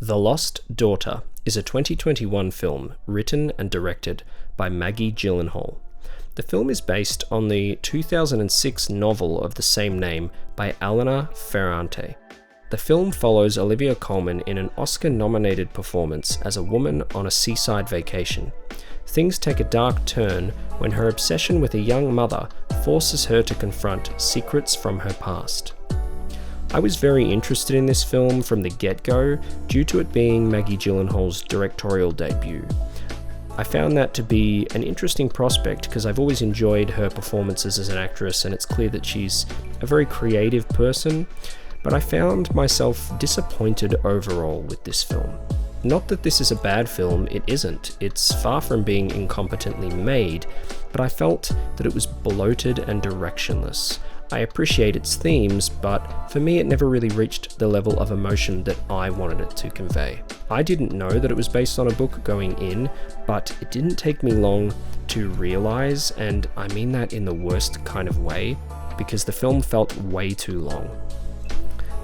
The Lost Daughter is a 2021 film written and directed by Maggie Gyllenhaal. The film is based on the 2006 novel of the same name by Elena Ferrante. The film follows Olivia Colman in an Oscar-nominated performance as a woman on a seaside vacation. Things take a dark turn when her obsession with a young mother forces her to confront secrets from her past. I was very interested in this film from the get-go due to it being Maggie Gyllenhaal's directorial debut. I found that to be an interesting prospect because I've always enjoyed her performances as an actress, and it's clear that she's a very creative person, but I found myself disappointed overall with this film. Not that this is a bad film, it isn't. It's far from being incompetently made, but I felt that it was bloated and directionless. I appreciate its themes, but for me it never really reached the level of emotion that I wanted it to convey. I didn't know that it was based on a book going in, but it didn't take me long to realise, and I mean that in the worst kind of way, because the film felt way too long.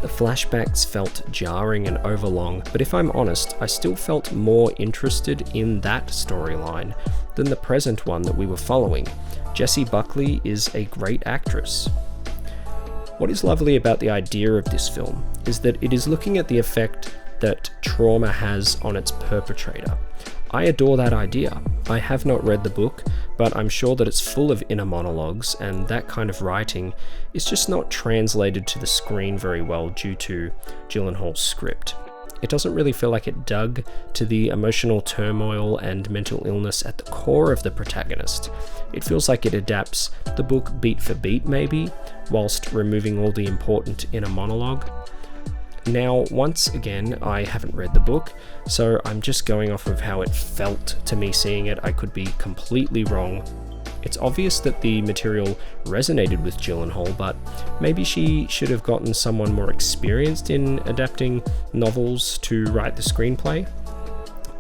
The flashbacks felt jarring and overlong, but if I'm honest, I still felt more interested in that storyline than the present one that we were following. Jessie Buckley is a great actress. What is lovely about the idea of this film is that it is looking at the effect that trauma has on its perpetrator. I adore that idea. I have not read the book, but I'm sure that it's full of inner monologues, and that kind of writing is just not translated to the screen very well due to Gyllenhaal's script. It doesn't really feel like it dug to the emotional turmoil and mental illness at the core of the protagonist. It feels like it adapts the book beat for beat maybe, whilst removing all the important inner monologue. Now, once again, I haven't read the book, so I'm just going off of how it felt to me seeing it. I could be completely wrong. It's obvious that the material resonated with Gyllenhaal, but maybe she should have gotten someone more experienced in adapting novels to write the screenplay.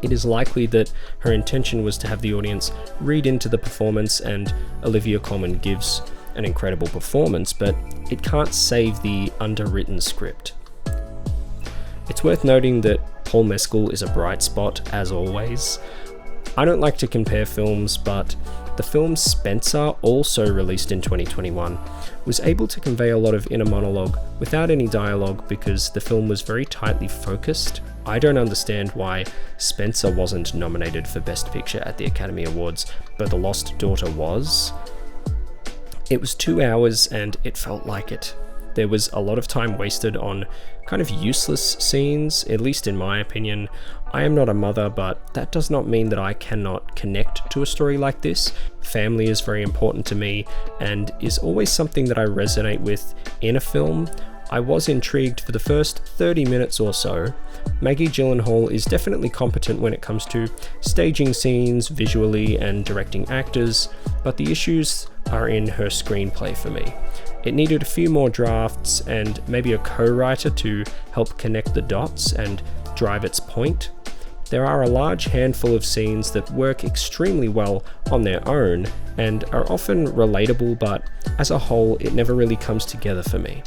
It is likely that her intention was to have the audience read into the performance, and Olivia Colman gives an incredible performance, but it can't save the underwritten script. It's worth noting that Paul Mescal is a bright spot, as always. I don't like to compare films, but the film Spencer, also released in 2021, was able to convey a lot of inner monologue without any dialogue because the film was very tightly focused. I don't understand why Spencer wasn't nominated for Best Picture at the Academy Awards, but The Lost Daughter was. It was 2 hours and it felt like it. There was a lot of time wasted on kind of useless scenes, at least in my opinion. I am not a mother, but that does not mean that I cannot connect to a story like this. Family is very important to me and is always something that I resonate with in a film. I was intrigued for the first 30 minutes or so. Maggie Gyllenhaal is definitely competent when it comes to staging scenes visually and directing actors, but the issues are in her screenplay for me. It needed a few more drafts and maybe a co-writer to help connect the dots and drive its point. There are a large handful of scenes that work extremely well on their own and are often relatable, but as a whole, it never really comes together for me.